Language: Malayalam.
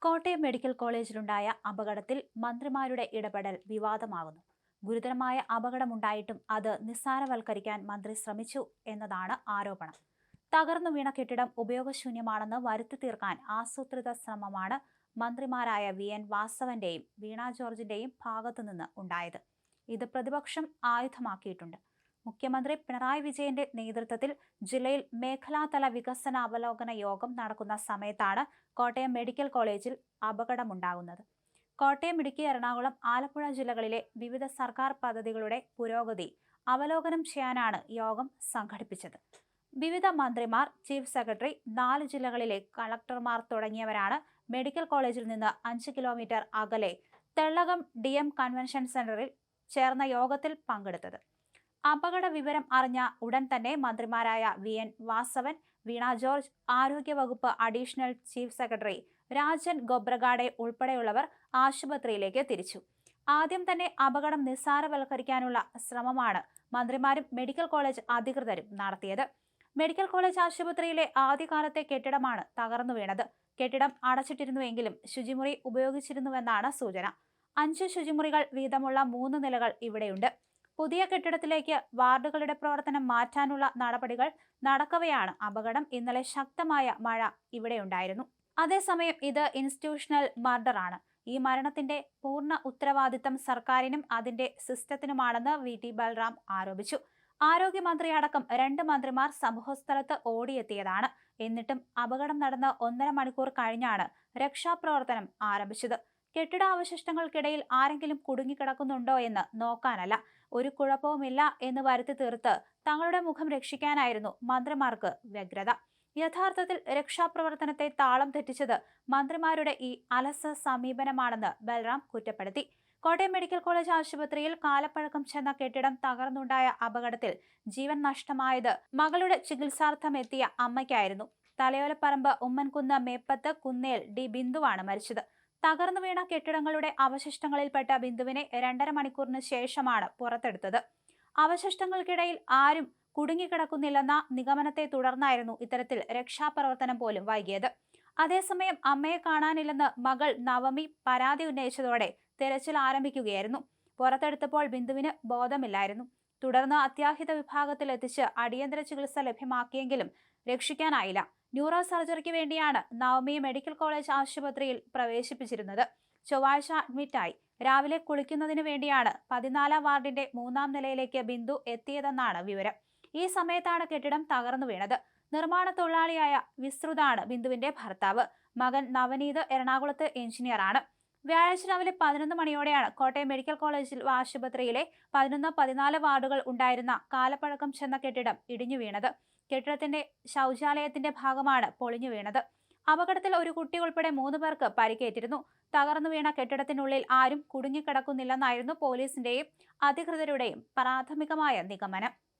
കോട്ടയം മെഡിക്കൽ കോളേജിലുണ്ടായ അപകടത്തിൽ മന്ത്രിമാരുടെ ഇടപെടൽ വിവാദമാകുന്നു. ഗുരുതരമായ അപകടമുണ്ടായിട്ടും അത് നിസ്സാരവൽക്കരിക്കാൻ മന്ത്രി ശ്രമിച്ചു എന്നതാണ് ആരോപണം. തകർന്നു വീണ കെട്ടിടം ഉപയോഗശൂന്യമാണെന്ന് വരുത്തി തീർക്കാൻ ആസൂത്രിത ശ്രമമാണ് മന്ത്രിമാരായ VN വാസവന്റെയും വീണ ജോർജിന്റെയും ഭാഗത്തുനിന്ന് ഉണ്ടായത്. ഇത് പ്രതിപക്ഷം ആയുധമാക്കിയിട്ടുണ്ട്. മുഖ്യമന്ത്രി പിണറായി വിജയന്റെ നേതൃത്വത്തിൽ ജില്ലയിൽ മേഖലാതല വികസന അവലോകന യോഗം നടക്കുന്ന സമയത്താണ് കോട്ടയം മെഡിക്കൽ കോളേജിൽ അപകടമുണ്ടാകുന്നത്. കോട്ടയം, ഇടുക്കി, എറണാകുളം, ആലപ്പുഴ ജില്ലകളിലെ വിവിധ സർക്കാർ പദ്ധതികളുടെ പുരോഗതി അവലോകനം ചെയ്യാനാണ് യോഗം സംഘടിപ്പിച്ചത്. വിവിധ മന്ത്രിമാർ, ചീഫ് സെക്രട്ടറി, 4 ജില്ലകളിലെ കളക്ടർമാർ തുടങ്ങിയവരാണ് മെഡിക്കൽ കോളേജിൽ നിന്ന് 5 കിലോമീറ്റർ അകലെ തെള്ളകം DM കൺവെൻഷൻ സെന്ററിൽ ചേർന്ന യോഗത്തിൽ പങ്കെടുത്തത്. അപകട വിവരം അറിഞ്ഞ ഉടൻ തന്നെ മന്ത്രിമാരായ VN വാസവൻ, വീണ ജോർജ്, ആരോഗ്യവകുപ്പ് അഡീഷണൽ ചീഫ് സെക്രട്ടറി രാജൻ ഗൊബ്രഗാഡെ ഉൾപ്പെടെയുള്ളവർ ആശുപത്രിയിലേക്ക് തിരിച്ചു. ആദ്യം തന്നെ അപകടം നിസ്സാരവൽക്കരിക്കാനുള്ള ശ്രമമാണ് മന്ത്രിമാരും മെഡിക്കൽ കോളേജ് അധികൃതരും നടത്തിയത്. മെഡിക്കൽ കോളേജ് ആശുപത്രിയിലെ ആദ്യകാലത്തെ കെട്ടിടമാണ് തകർന്നു വീണത്. കെട്ടിടം അടച്ചിട്ടിരുന്നുവെങ്കിലും ശുചിമുറി ഉപയോഗിച്ചിരുന്നുവെന്നാണ് സൂചന. 5 ശുചിമുറികൾ വീതമുള്ള 3 നിലകൾ ഇവിടെയുണ്ട്. പുതിയ കെട്ടിടത്തിലേക്ക് വാർഡുകളുടെ പ്രവർത്തനം മാറ്റാനുള്ള നടപടികൾ നടക്കവെയാണ് അപകടം. ഇന്നലെ ശക്തമായ മഴ ഇവിടെയുണ്ടായിരുന്നു. അതേസമയം ഇത് ഇൻസ്റ്റിറ്റ്യൂഷണൽ മർഡർ ആണ്. ഈ മരണത്തിന്റെ പൂർണ്ണ ഉത്തരവാദിത്തം സർക്കാരിനും അതിന്റെ സിസ്റ്റത്തിനുമാണെന്ന് VT ബൽറാം ആരോപിച്ചു. ആരോഗ്യമന്ത്രി അടക്കം 2 മന്ത്രിമാർ സംഭവസ്ഥലത്ത് ഓടിയെത്തിയതാണ്. എന്നിട്ടും അപകടം നടന്ന് 1.5 മണിക്കൂർ കഴിഞ്ഞാണ് രക്ഷാപ്രവർത്തനം ആരംഭിച്ചത്. കെട്ടിടാവശിഷ്ടങ്ങൾക്കിടയിൽ ആരെങ്കിലും കുടുങ്ങിക്കിടക്കുന്നുണ്ടോ എന്ന് നോക്കാനല്ല, ഒരു കുഴപ്പവുമില്ല എന്ന് വരുത്തി തീർത്ത് തങ്ങളുടെ മുഖം രക്ഷിക്കാനായിരുന്നു മന്ത്രിമാർക്ക് വ്യഗ്രത. യഥാർത്ഥത്തിൽ രക്ഷാപ്രവർത്തനത്തെ താളം തെറ്റിച്ചത് മന്ത്രിമാരുടെ ഈ അലസ സമീപനമാണെന്ന് ബൽറാം കുറ്റപ്പെടുത്തി. കോട്ടയം മെഡിക്കൽ കോളേജ് ആശുപത്രിയിൽ കാലപ്പഴക്കം ചെന്ന കെട്ടിടം തകർന്നുണ്ടായ അപകടത്തിൽ ജീവൻ നഷ്ടമായത് മകളുടെ ചികിത്സാർത്ഥം എത്തിയ അമ്മയ്ക്കായിരുന്നു. തലയോലപ്പറമ്പ് ഉമ്മൻകുന്ന് മേപ്പത്ത് കുന്നേൽ D ബിന്ദുവാണ് മരിച്ചത്. തകർന്നു വീണ കെട്ടിടങ്ങളുടെ അവശിഷ്ടങ്ങളിൽപ്പെട്ട ബിന്ദുവിനെ 2.5 മണിക്കൂറിന് ശേഷമാണ് പുറത്തെടുത്തത്. അവശിഷ്ടങ്ങൾക്കിടയിൽ ആരും കുടുങ്ങിക്കിടക്കുന്നില്ലെന്ന നിഗമനത്തെ തുടർന്നായിരുന്നു ഇത്തരത്തിൽ രക്ഷാപ്രവർത്തനം പോലും വൈകിയത്. അതേസമയം അമ്മയെ കാണാനില്ലെന്ന് മകൾ നവമി പരാതി ഉന്നയിച്ചതോടെ തെരച്ചിൽ ആരംഭിക്കുകയായിരുന്നു. പുറത്തെടുത്തപ്പോൾ ബിന്ദുവിന് ബോധമില്ലായിരുന്നു. തുടർന്ന് അത്യാഹിത വിഭാഗത്തിൽ എത്തിച്ച് അടിയന്തര ചികിത്സ ലഭ്യമാക്കിയെങ്കിലും രക്ഷിക്കാനായില്ല. ന്യൂറോ സർജറിക്ക് വേണ്ടിയാണ് നവമിയെ മെഡിക്കൽ കോളേജ് ആശുപത്രിയിൽ പ്രവേശിപ്പിച്ചിരുന്നത്. ചൊവ്വാഴ്ച അഡ്മിറ്റായി. രാവിലെ കുളിക്കുന്നതിന് വേണ്ടിയാണ് 14 വാർഡിന്റെ 3-ാം നിലയിലേക്ക് ബിന്ദു എത്തിയതെന്നാണ് വിവരം. ഈ സമയത്താണ് കെട്ടിടം തകർന്നു വീണത്. നിർമ്മാണ തൊഴിലാളിയായ വിസ്തൃതാണ് ബിന്ദുവിന്റെ ഭർത്താവ്. മകൻ നവനീത് എറണാകുളത്ത് എഞ്ചിനീയറാണ്. വ്യാഴാഴ്ച രാവിലെ 11 മണിയോടെയാണ് കോട്ടയം മെഡിക്കൽ കോളേജിൽ ആശുപത്രിയിലെ 11, 14 വാർഡുകൾ ഉണ്ടായിരുന്ന കാലപ്പഴക്കം ചെന്ന കെട്ടിടം ഇടിഞ്ഞു വീണത്. കെട്ടിടത്തിന്റെ ശൗചാലയത്തിന്റെ ഭാഗമാണ് പൊളിഞ്ഞു വീണത്. അപകടത്തിൽ ഒരു കുട്ടി ഉൾപ്പെടെ 3 പേർക്ക് പരിക്കേറ്റിരുന്നു. തകർന്നു വീണ കെട്ടിടത്തിനുള്ളിൽ ആരും കുടുങ്ങിക്കിടക്കുന്നില്ലെന്നായിരുന്നു പോലീസിന്റെയും അധികൃതരുടെയും പ്രാഥമികമായ നിഗമനം.